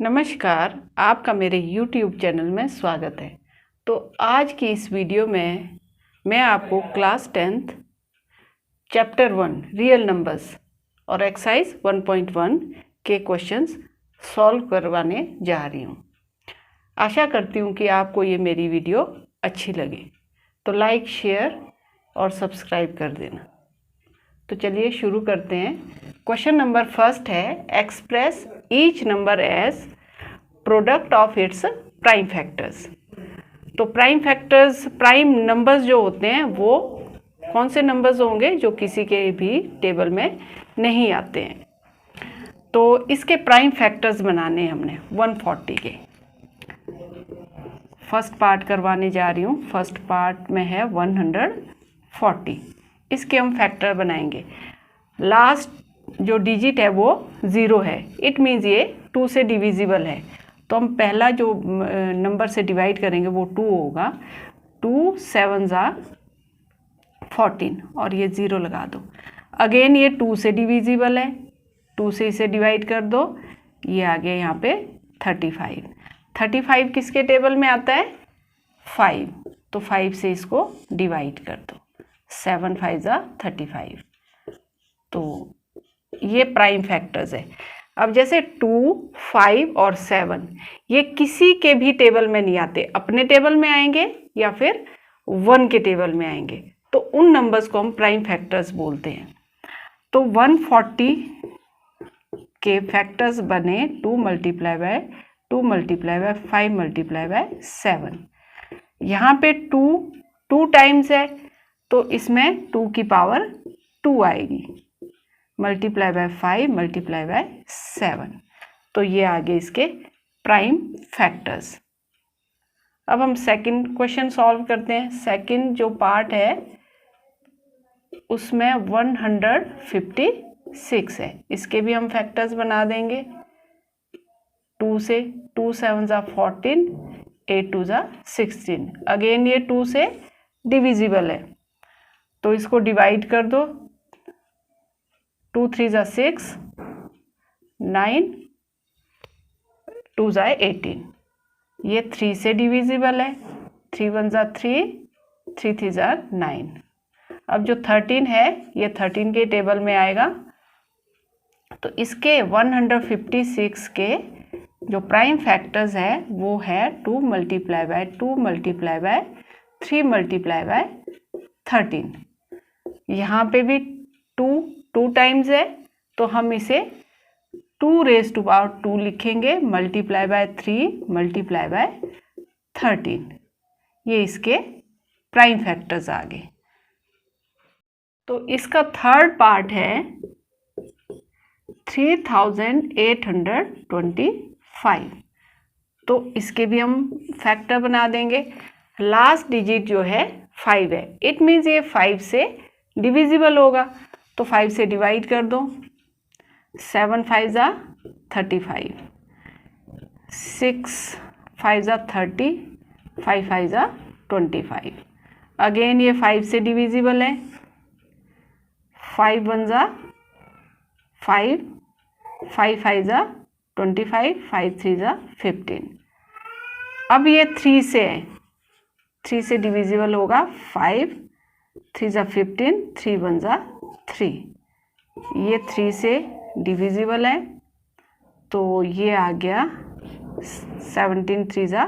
नमस्कार, आपका मेरे YouTube चैनल में स्वागत है। तो आज की इस वीडियो में मैं आपको class 10th chapter 1 real numbers और एक्सरसाइज 1.1 के क्वेश्चंस सॉल्व करवाने जा रही हूँ। आशा करती हूँ कि आपको ये मेरी वीडियो अच्छी लगे, तो लाइक, शेयर और सब्सक्राइब कर देना। तो चलिए शुरू करते हैं। क्वेश्चन नंबर फर्स्ट है, express each number as product of its prime factors. तो प्राइम नंबर्स जो होते हैं वो कौन से नंबर्स होंगे जो किसी के भी टेबल में नहीं आते हैं। तो इसके प्राइम फैक्टर्स बनाने हमने 140 के। फर्स्ट पार्ट करवाने जा रही हूँ। फर्स्ट पार्ट में है 140। इसके हम फैक्टर बनाएंगे। लास्ट जो डिजिट है वो 0 है, इट मीन्स ये 2 से डिविजिबल है। तो हम पहला जो नंबर से डिवाइड करेंगे वो 2 होगा। 2 7 14 और ये 0 लगा दो। अगेन ये 2 से डिविजिबल है, 2 से इसे डिवाइड कर दो, ये आ गया यहाँ पे 35। 35 किसके टेबल में आता है? 5। तो 5 से इसको डिवाइड कर दो, 7 5 35। तो ये प्राइम फैक्टर्स है। अब जैसे 2, 5 और 7 ये किसी के भी टेबल में नहीं आते, अपने टेबल में आएंगे या फिर 1 के टेबल में आएंगे। तो उन नंबर्स को हम प्राइम फैक्टर्स बोलते हैं। तो 140 के फैक्टर्स बने 2 multiply bye 2 multiply bye 5 multiply by 7। यहाँ पे 2 टाइम्स है तो इसमें 2 की पावर 2 आएगी, मल्टीप्लाई बाय 5 मल्टीप्लाई बाय 7। तो ये आगे इसके प्राइम फैक्टर्स। अब हम सेकंड क्वेश्चन सॉल्व करते हैं। सेकंड जो पार्ट है उसमें 156 है, इसके भी हम फैक्टर्स बना देंगे 2 से। 2 7 14, 8 2 16। अगेन ये 2 से डिविजिबल है तो इसको डिवाइड कर दो। 2 3 6, 9 2 18। ये 3 से डिविजिबल है, 3 1 3, 3 3 9। अब जो 13 है ये 13 के टेबल में आएगा। तो इसके 156 के जो प्राइम फैक्टर्स है वो है 2 multiply bye 2 multiply by 3 multiply bye 13। यहाँ पे भी 2 टाइम्स है तो हम इसे 2 रेज़ टू पावर 2 लिखेंगे, मल्टीप्लाई बाय 3 मल्टीप्लाई बाय 13। ये इसके प्राइम फैक्टर्स आ गए। तो इसका थर्ड पार्ट है 3825। तो इसके भी हम फैक्टर बना देंगे। लास्ट डिजिट जो है 5 है, इट मीन्स ये 5 से डिविजिबल होगा। तो 5 से डिवाइड कर दो, 7 5 35, 6 5 30, 5 5 25। अगेन ये 5 से डिविजिबल है, 5 1 5, 5 5 25, 5 3 15। अब ये 3 से है, 3 से डिविजिबल होगा, 5 3 15, 3 1 3। ये 3 से डिविजिबल है तो ये आ गया 17 3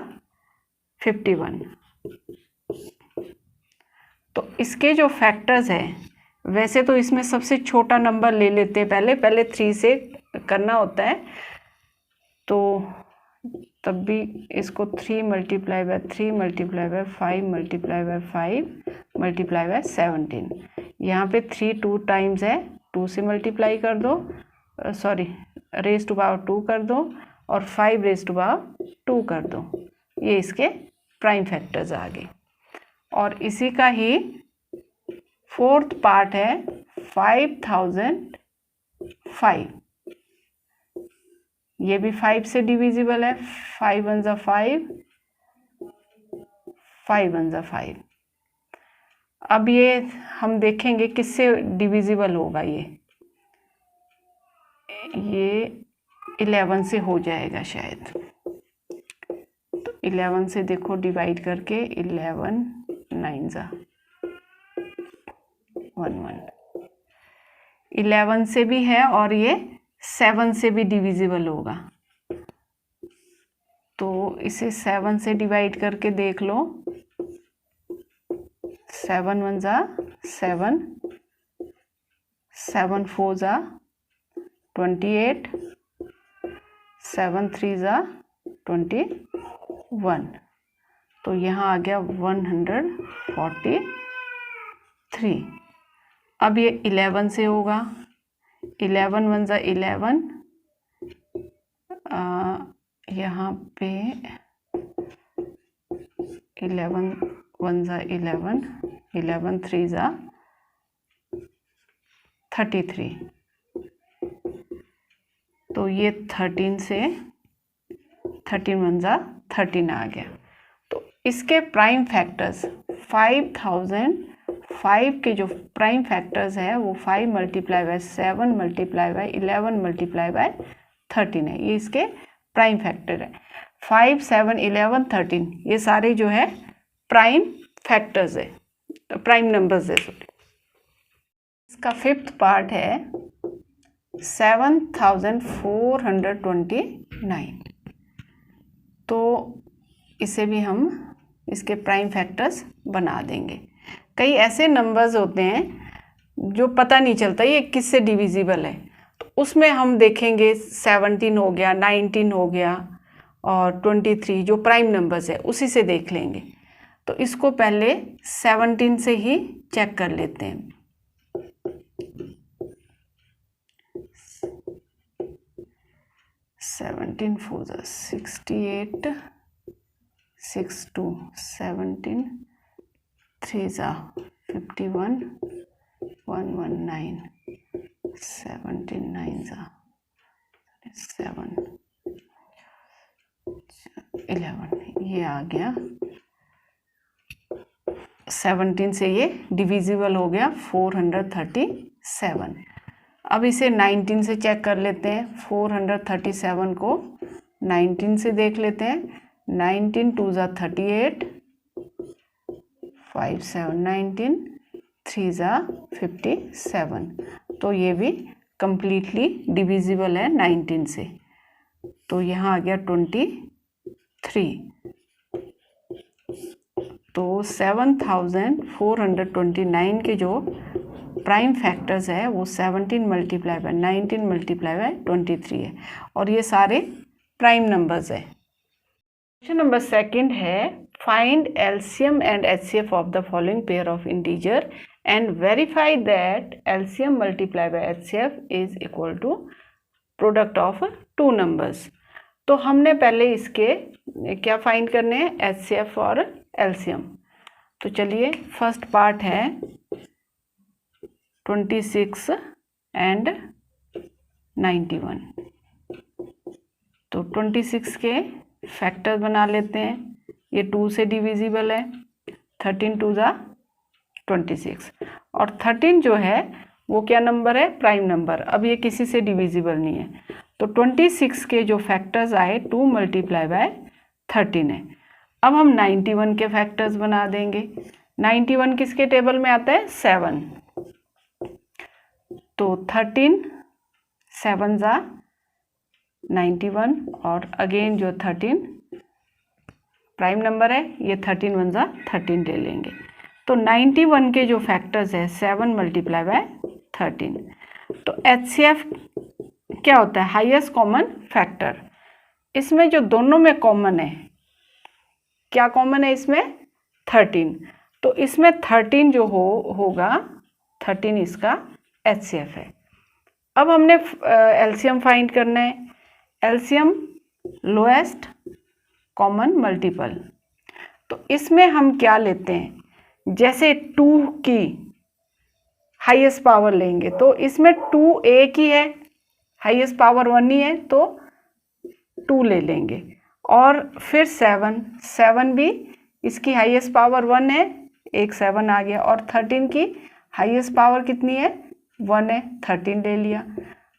51। तो इसके जो फैक्टर्स हैं, वैसे तो इसमें सबसे छोटा नंबर ले लेते हैं, पहले 3 से करना होता है। तो तब भी इसको 3 multiply by 3 multiply bye 5 multiply by 5 multiply by 17। यहाँ पे 3 2 टाइम्स है, 2 से मल्टीप्लाई कर दो, रेज़ टू पावर 2 कर दो और 5 रेज़ टू पावर 2 कर दो। ये इसके प्राइम फैक्टर्स आ गए। और इसी का ही फोर्थ पार्ट है 5005। ये भी 5 से डिविजिबल है, 5 1 5, 5 1 5। अब ये हम देखेंगे किससे डिविजिबल होगा। ये 11 से हो जाएगा शायद। तो 11 से देखो डिवाइड करके 11 9 जा 11, 11 से भी है और ये 7 से भी डिविजिबल होगा। तो इसे 7 से डिवाइड करके देख लो। 7 1 जा 7, 7 4 जा 28, 7 3 जा 21। तो यहाँ आ गया 143। अब ये 11 से होगा। 11 1 जा 11, यहाँ पे 11 1 जा 11, 11 3 जा 33। तो ये 13 से 13 1 जा 13 आ गया। तो इसके प्राइम फैक्टर्स 5005 के जो प्राइम फैक्टर्स है वो 5 multiply by 7 multiply by 11 multiply by 13 है। ये इसके प्राइम फैक्टर है। 5 7 11 13 ये सारे जो है प्राइम फैक्टर्स है, प्राइम नंबर्स है। इसका फिफ्थ पार्ट है 7429। तो इसे भी हम इसके प्राइम फैक्टर्स बना देंगे। कई ऐसे नंबर्स होते हैं जो पता नहीं चलता ये किससे डिविजिबल है, तो उसमें हम देखेंगे 17 हो गया, 19 हो गया और 23 जो प्राइम नंबर्स है उसी से देख लेंगे। तो इसको पहले 17 से ही चेक कर लेते हैं। 17 4 जा 68, 6 2 17, 3 जा 51, 119, 17 9 जा 7 11। ये आ गया 17 से ये डिविजिबल हो गया 437। अब इसे 19 से चेक कर लेते हैं। 437 को 19 से देख लेते हैं। 19 2 जा 38, 5 7 19, 3 जा 57। तो ये भी कंप्लीटली डिविजिबल है 19 से। तो यहाँ आ गया 23। तो 7429 के जो प्राइम फैक्टर्स है वो 17 मल्टीप्लाई बाय 19 मल्टीप्लाई बाय 23 है और ये सारे प्राइम नंबर्स है। क्वेश्चन नंबर सेकंड है find LCM and HCF of the following pair of integer and verify that LCM multiply by HCF is equal to product of two numbers. तो हमने पहले इसके क्या फाइंड करने हैं, एचसीएफ और एलसीएम। तो चलिए फर्स्ट पार्ट है 26 एंड 91। तो 26 के फैक्टर बना लेते हैं। ये 2 से डिविजिबल है। 13 2 जा 26 और 13 जो है वो क्या नंबर है, प्राइम नंबर। अब ये किसी से डिविजिबल नहीं है। तो 26 के जो फैक्टर्स आए 2 मल्टीप्लाई बाय 13 है। अब हम 91 के फैक्टर्स बना देंगे। 91 किसके टेबल में आता है, 7। तो 13 7 जा 91 और अगेन जो 13 प्राइम नंबर है, ये 13 1 जा 13 ले लेंगे। तो 91 के जो फैक्टर्स है 7 मल्टीप्लाई बाय 13। तो एचसीएफ क्या होता है, हाईएस्ट कॉमन फैक्टर। इसमें जो दोनों में कॉमन है, क्या कॉमन है इसमें, 13। तो इसमें 13 जो होगा 13 इसका एचसीएफ है। अब हमने एलसीएम फाइंड करना है। LCM lowest common multiple. तो इसमें हम क्या लेते हैं, जैसे 2 की हाईएस्ट पावर लेंगे तो इसमें 2 एक ही है, हाईएस्ट पावर 1 ही है तो 2 ले लेंगे। और फिर 7 भी इसकी हाईएस्ट पावर 1 है, एक 7 आ गया। और 13 की हाईएस्ट पावर कितनी है, 1 है, 13 ले लिया।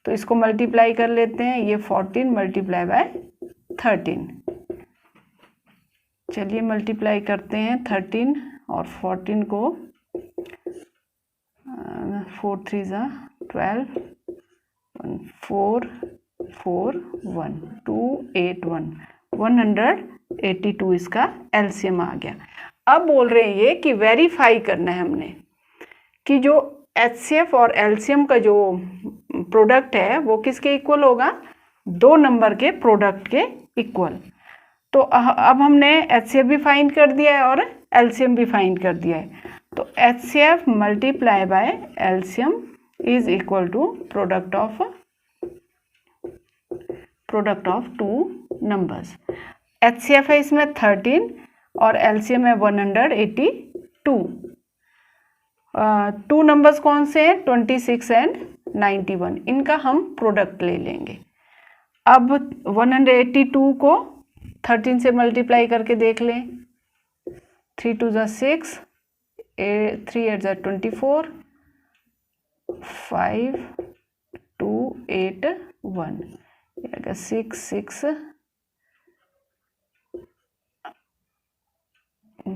तो इसको मल्टीप्लाई कर लेते हैं, ये 14 मल्टीप्लाई बाय 13। चलिए मल्टीप्लाई करते हैं 13 और 14 को, 4 3 12, 4 4 1 2 8 1, 182 इसका एलसीएम आ गया। अब बोल रहे हैं ये कि वेरीफाई करना है हमने कि जो एचसीएफ और एलसीएम का जो प्रोडक्ट है वो किसके इक्वल होगा, 2 नंबर के प्रोडक्ट के इक्वल। तो अब हमने एचसीएफ भी फाइंड कर दिया है और एलसीएम भी फाइंड कर दिया है। तो HCF multiply by LCM is equal to product of 2 numbers. HCF है इसमें 13 और एलसीएम है 182। 2 नंबर्स कौन से हैं, 26 एंड 91, इनका हम प्रोडक्ट ले लेंगे। अब 182 को 13 से मल्टीप्लाई करके देख लें, 3 2 6, 3 8 24, 5 2 8 1, 6 6,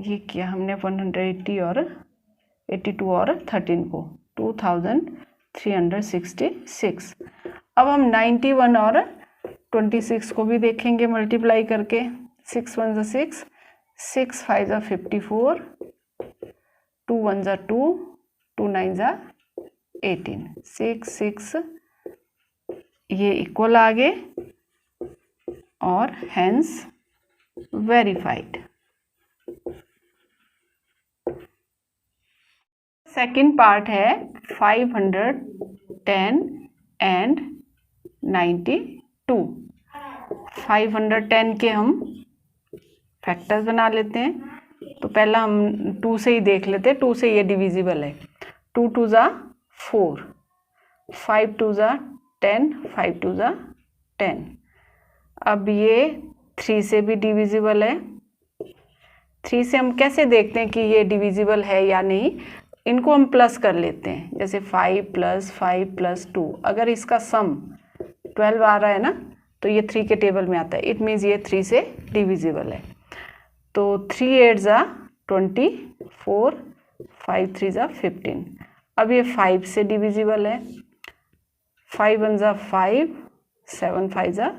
ये किया हमने 180 और 82 और 13 को 2366। अब हम 91 और 26 को भी देखेंगे मल्टीप्लाई करके, 6 1 6, 6 5 54, 2 1 2, 2 9 18, 6 6, ये इक्वल आ गए और हेंस वेरीफाइड। सेकंड पार्ट है 510 एंड 92। 510 के हम फैक्टर्स बना लेते हैं। तो पहला हम 2 से ही देख लेते हैं, 2 से ये डिविजिबल है। 2 2 4, 5 2 10, 5 2 10। अब ये 3 से भी डिविजिबल है। 3 से हम कैसे देखते हैं कि ये डिविजिबल है या नहीं, इनको हम प्लस कर लेते हैं, जैसे 5 + 5 + 2। अगर इसका सम 12 आ रहा है ना, तो ये 3 के टेबल में आता है, इट मीन्स ये 3 से डिविजिबल है। तो 3 8 24, 5 3 15। अब ये 5 से डिविजिबल है, 5 1 5, 7 5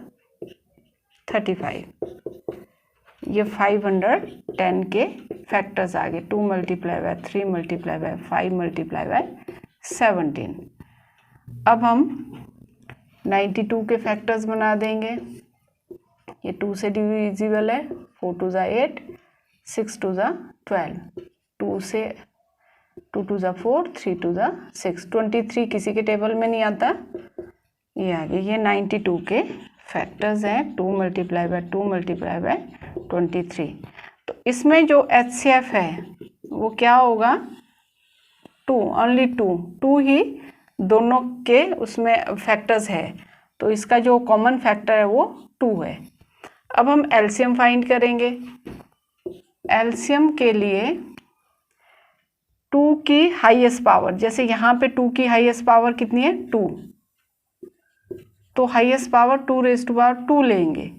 35। ये 510 के फैक्टर्स आ गए, 2 multiply by 3 multiply bye 5 multiply by 17। अब हम 92 के फैक्टर्स बना देंगे। ये 2 से डिविजिबल है, 4 2 8, 6 2 12, 2 से 2 2 4, 3 2 6, 23 किसी के टेबल में नहीं आता, ये आ गया। ये 92 के फैक्टर्स हैं, 2 मल्टीप्लाई बाय 2 मल्टीप्लाई बाय 23। तो इसमें जो एचसीएफ है वो क्या होगा, 2, ओनली 2 ही दोनों के उसमें फैक्टर्स है, तो इसका जो कॉमन फैक्टर है वो 2 है। अब हम एलसीएम फाइंड करेंगे। एलसीएम के लिए 2 की हाईएस्ट पावर, जैसे यहाँ पे 2 की हाईएस्ट पावर कितनी है, 2, तो हाईएस्ट पावर 2 लेंगे।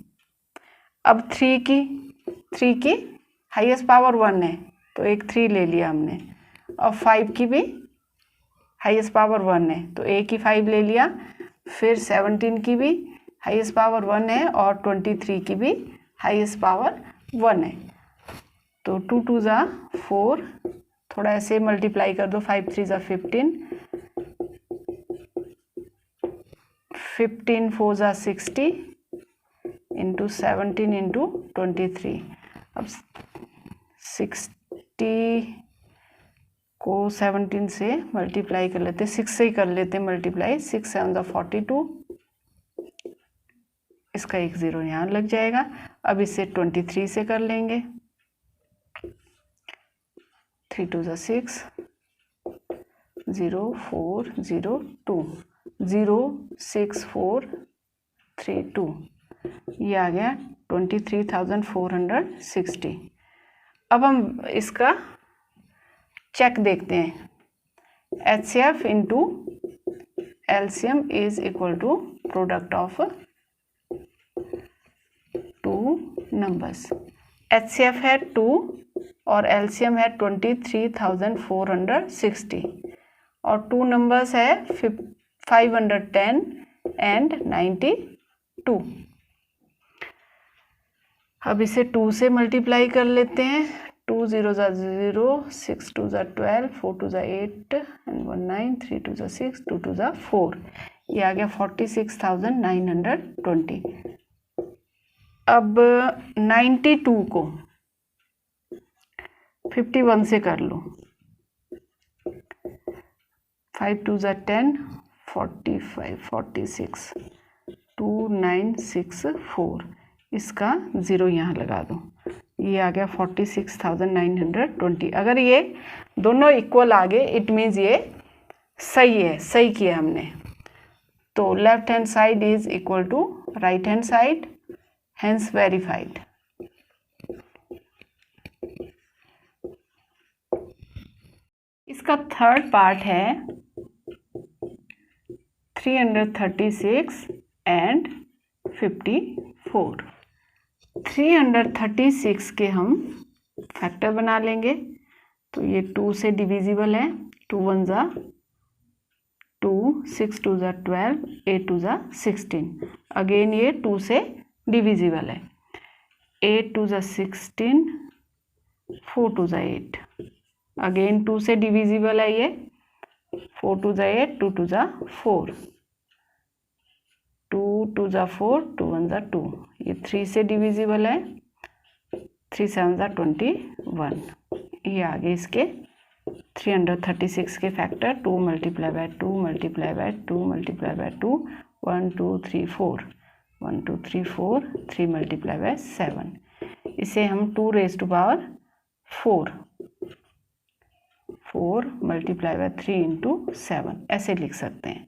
अब 3 की हाईएस्ट पावर 1 है, तो एक 3 ले लिया हमने। और 5 की भी हाईएस्ट पावर 1 है, तो एक ही 5 ले लिया। फिर 17 की भी हाईएस्ट पावर 1 है और 23 की भी हाईएस्ट पावर 1 है। तो 2 2 4, थोड़ा ऐसे मल्टीप्लाई कर दो, 5 3 15, 15 4 60 इंटू 17 इंटू 23। अब 60 को 17 से मल्टीप्लाई कर लेते, 6 से ही कर लेते मल्टीप्लाई, 6 7 42, इसका एक 0 यहाँ लग जाएगा। अब इसे 23 से कर लेंगे, 3 2 6, 0 4 0 2, 0 6 4 3 2, ये आ गया 23,460। अब हम इसका चेक देखते हैं, HCF into LCM is equal to product of two numbers. HCF है 2 और LCM है 23,460 और टू नंबर्स है 510 एंड 92। अब इसे 2 से मल्टीप्लाई कर लेते हैं। 2 0 0, 6 2 12, 4 2 8 एंड 1 9, 3 2 6, 2 2 4। ये आ गया 46,920। अब 92 को 51 से कर लो। 5 2 10, 45 46, 2964। इसका 0 यहाँ लगा दो। ये आ गया 46,920। अगर ये दोनों इक्वल आ गए इट मीन्स ये सही है, सही किया हमने। तो left hand side is equal to right hand side, hence verified. इसका थर्ड पार्ट है 336 एंड 54। 336 के हम फैक्टर बना लेंगे। तो ये 2 से डिविजिबल है। 2 1 ज़ा 2, 6 2 ज़ा 12, 8 2 ज़ा 16। अगेन ये 2 से डिविजिबल है। 8 2 ज़ा 16, 4 2 ज़ा 8। अगेन 2 से डिविजिबल है ये। 4 2 ज़ा 8, 2 2 ज़ा 4, 2 2 ज़ा 4, 2 1 ज़ा 2। ये 3 से डिविजिबल है। 3 7 ज़ा 21। ये आगे इसके 336 के factor 2 multiply bye 2 multiply bye 2 multiply bye 2, 1 2 3 4, 1 2 3 4, 3 multiply by 7। इसे हम 2 raise to power 4 multiply by 3 into 7 ऐसे लिख सकते हैं।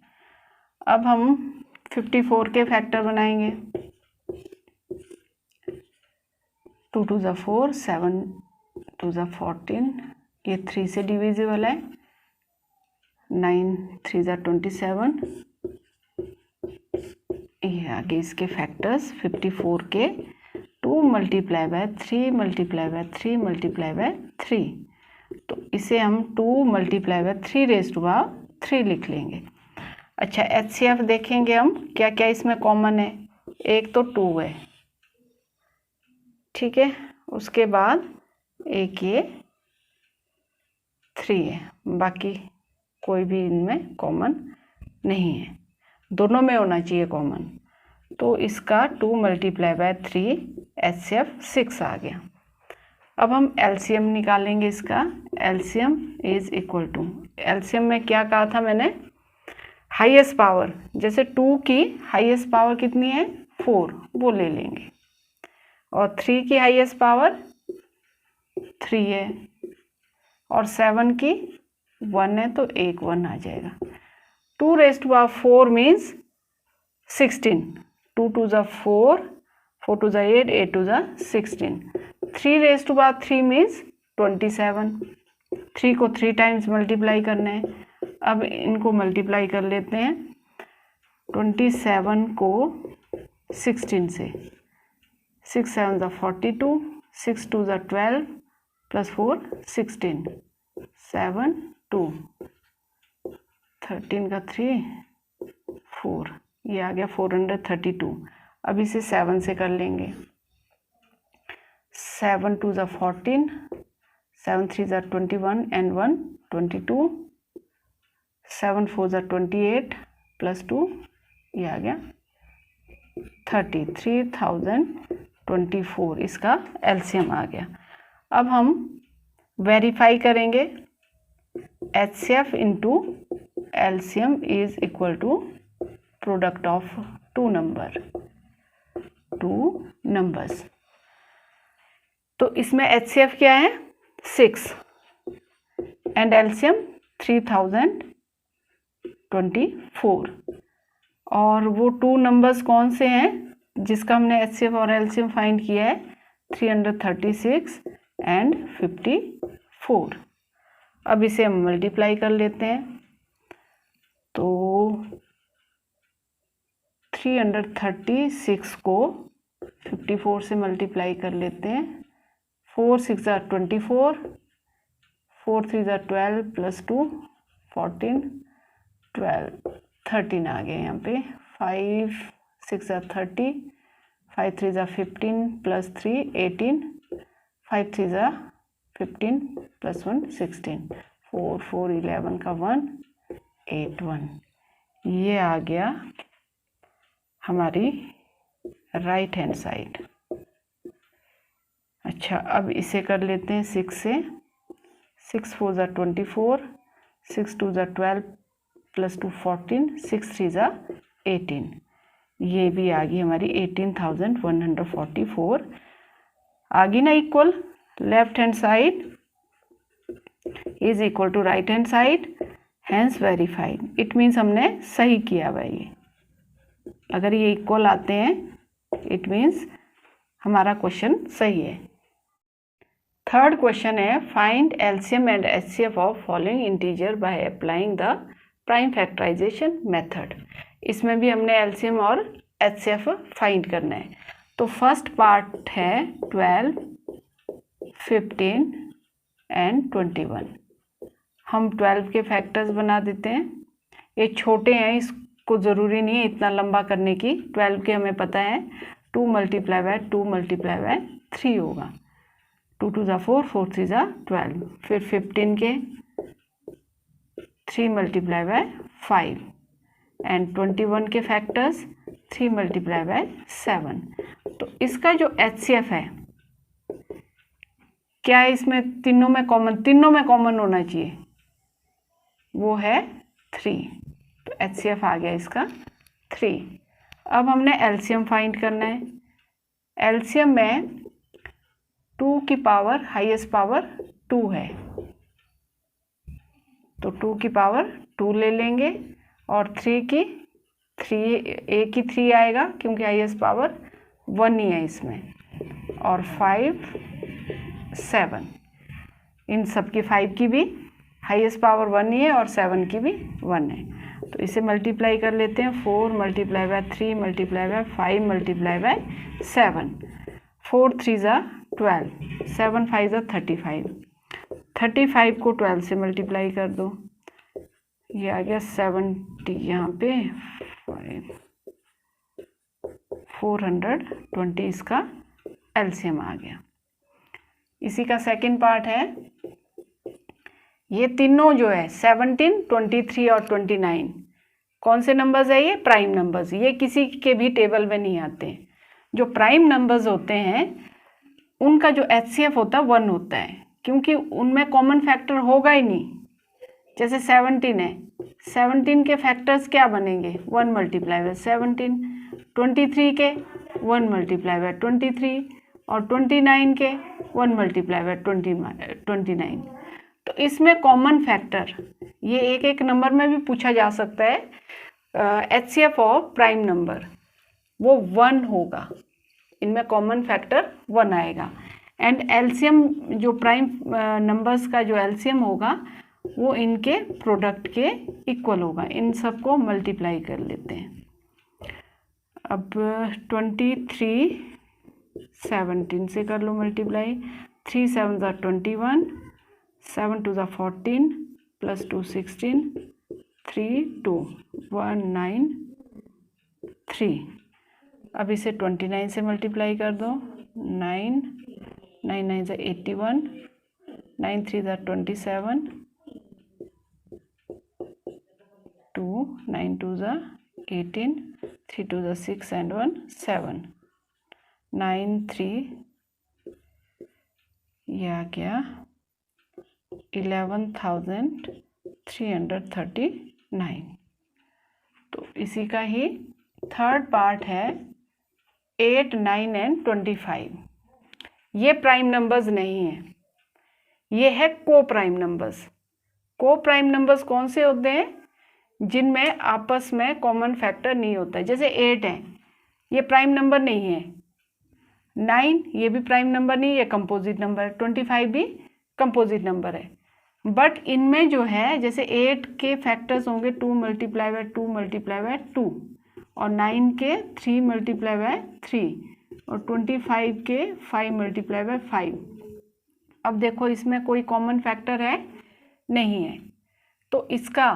अब हम 54 के फैक्टर बनाएंगे। 2 2 ज़ा 4, 7 2 ज़ा 14। ये 3 से डिविजिबल है। 9 3 ज़ा 27। ये आगे इसके फैक्टर्स 54 के 2 multiply by 3 multiply by 3 multiply by 3। तो इसे हम 2 multiply by 3 raise to power 3 लिख लेंगे। अच्छा, HCF देखेंगे हम क्या क्या इसमें कॉमन है। एक तो 2 है, ठीक है। उसके बाद एक ये 3 है, बाकी कोई भी इनमें कॉमन नहीं है। दोनों में होना चाहिए कॉमन। तो इसका 2 मल्टीप्लाई बाय 3 HCF 6 आ गया। अब हम LCM निकालेंगे इसका। LCM is equal to, LCM में क्या कहा था मैंने, हाईएस्ट पावर। जैसे 2 की हाईएस्ट पावर कितनी है 4, वो ले लेंगे। और 3 की हाईएस्ट पावर 3 है और 7 की 1 है, तो एक 1 आ जाएगा। 2 रेज़ टू पावर 4 मीन्स 16। 2 2 ज़ा 4, 4 2 ज़ा 8, 8 2 ज़ा 16। 3 रेज़ टू पावर 3 मीन्स 27। 3 को 3 टाइम्स मल्टीप्लाई करना है। अब इनको मल्टीप्लाई कर लेते हैं। 27 को 16 से, 6 7 ज़ा 42, 6 2 ज़ा 12 प्लस 4 16, 7 2, 13 का 3 4। ये आ गया 432। अब इसे 7 से कर लेंगे। 7 2 ज़ा 14, 7 3 ज़ा 21 एंड 1 22, 7 4 ज़ा 28 प्लस 2, ये आ गया 33,024। इसका LCM आ गया। अब हम वेरीफाई करेंगे। HCF into LCM is equal to product of two numbers. तो इसमें HCF क्या है 6 एंड LCM 3024। और वो 2 नंबर्स कौन से हैं जिसका हमने HCF और LCM फाइंड किया है, 336 एंड 54। अब इसे हम मल्टीप्लाई कर लेते हैं। तो 336 को 54 से मल्टीप्लाई कर लेते हैं। 4 6 ज़ा 24, 4 3 ज़ा 12 प्लस 2 14, 12 13 आ गए यहाँ पे। 5 6 ज़ा 30, 5 3 ज़ा 15 प्लस 3 18, 5 3 ज़ा 15 प्लस 1 16, 4 4 11 का 1 8 1। ये आ गया हमारी राइट हैंड साइड। अच्छा, अब इसे कर लेते हैं 6 से। 6 4 ज़ा 24, 6 2 ज़ा 12 प्लस 2 14, 6 3 ज़ा 18। ये भी आ गई हमारी 18,144। आ गई ना equal. Left hand side is equal to right hand side, hence verified. It means हमने सही किया हुआ ये। अगर ये इक्वल आते हैं इट मीन्स हमारा क्वेश्चन सही है। थर्ड क्वेश्चन है, find LCM and HCF of following integer by applying the prime factorization method. इसमें भी हमने एलसीएम और एचसीएफ फाइंड करना है। तो फर्स्ट पार्ट है 12, 15 एंड 21। हम 12 के फैक्टर्स बना देते हैं। ये छोटे हैं, इसको ज़रूरी नहीं है इतना लंबा करने की। 12 के हमें पता है 2 मल्टीप्लाई बाय 2 मल्टीप्लाई बाय 3 होगा। 2 2 ज़ा 4, 4 3 ज़ा 12। फिर 15 के 3 मल्टीप्लाई बाय 5 एंड 21 के फैक्टर्स 3 मल्टीप्लाई बाय 7। तो इसका जो एचसीएफ है, क्या है इसमें तीनों में कॉमन होना चाहिए, वो है 3। तो एचसीएफ आ गया इसका 3। अब हमने एलसीएम फाइंड करना है। एलसीएम में 2 की पावर हाईएस्ट पावर 2 है, तो 2 की पावर 2 ले लेंगे और 3 की 3 आएगा क्योंकि हाईएस्ट पावर 1 ही है इसमें, और 5 7। इन सब की 5 की भी हाईएस्ट पावर 1 ही है और 7 की भी 1 है। तो इसे मल्टीप्लाई कर लेते हैं। 4 multiply by 3 multiply bye 5 multiply by 7। 4 3 ज़ा 12, 7 5 ज़ा 35। 35 को 12 से मल्टीप्लाई कर दो, ये आ गया 70। यहाँ पे 420 इसका एलसीएम आ गया। इसी का सेकंड पार्ट है, ये तीनों जो है 17, 23 और 29 कौन से नंबर्स है? ये प्राइम नंबर्स। ये किसी के भी टेबल में नहीं आते। जो प्राइम नंबर्स होते हैं उनका जो एचसीएफ होता है 1 होता है, क्योंकि उनमें कॉमन फैक्टर होगा ही नहीं। जैसे 17 है, 17 के फैक्टर्स क्या बनेंगे? 1 मल्टीप्लाई बाय 17। 23 के 1 मल्टीप्लाई बाय 23 और 29 के 1 मल्टीप्लाई बाय 29। तो इसमें कॉमन फैक्टर, ये एक एक नंबर में भी पूछा जा सकता है, एचसीएफ ऑफ प्राइम नंबर वो 1 होगा। इनमें कॉमन फैक्टर 1 आएगा। एंड एलसीएम जो प्राइम नंबर्स का जो एलसीएम होगा वो इनके प्रोडक्ट के इक्वल होगा। इन सबको मल्टीप्लाई कर लेते हैं। अब 23 17 से कर लो मल्टीप्लाई। 3 7 ज़ा 21, 7 2 ज़ा 14 प्लस 2 16, 3 2 1 9 3। अब इसे 29 से मल्टीप्लाई कर दो। 9 9 9 ज़ा 81, 9 3 ज़ा 27, 2 9 2 ज़ा 18, 3 2 ज़ा 6 एंड 1 7, 9 3। ये आ गया 11,339। तो इसी का ही थर्ड पार्ट है 8 9 एंड 25। ये प्राइम नंबर्स नहीं है, ये है को प्राइम नंबर्स। को प्राइम नंबर्स कौन से होते हैं? जिनमें आपस में कॉमन फैक्टर नहीं होता है। जैसे 8 है, ये प्राइम नंबर नहीं है। 9 ये भी प्राइम नंबर नहीं, ये कंपोजिट नंबर है। 25 भी कंपोजिट नंबर है। बट इनमें जो है, जैसे 8 के फैक्टर्स होंगे 2 मल्टीप्लाई बाय 2 मल्टीप्लाई बाय 2, और 9 के 3 मल्टीप्लाई बाय 3 और 25 के 5 मल्टीप्लाई बाय 5। अब देखो इसमें कोई कॉमन फैक्टर है नहीं है, तो इसका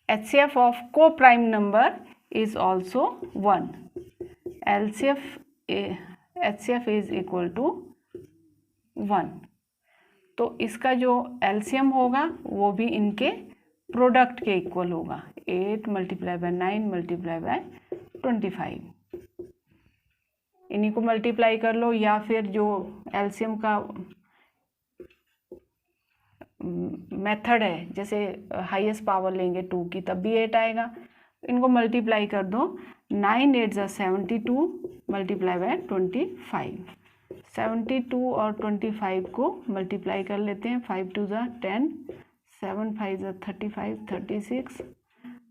HCF ऑफ को prime number is also 1। HCF is equal to 1। तो इसका जो एलसीएम होगा वो भी इनके प्रोडक्ट के इक्वल होगा, 8 मल्टीप्लाई बाय 9 मल्टीप्लाई बाय 25। इन्हीं को मल्टीप्लाई कर लो, या फिर जो एलसीएम का मेथड है, जैसे हाईएस्ट पावर लेंगे 2 की तब भी 8 आएगा। इनको मल्टीप्लाई कर दो, 9 8 ज़ा 72 मल्टीप्लाई बाय 25। 72 और 25 को मल्टीप्लाई कर लेते हैं, 5 2 ज़ा 10, 7 5 ज़ा 35 36,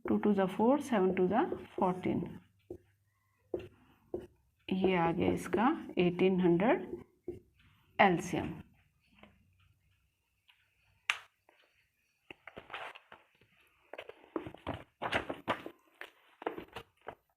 2 2 ज़ा 4, 7 2 ज़ा 14। ये आ गया इसका 1800 एलसीएम।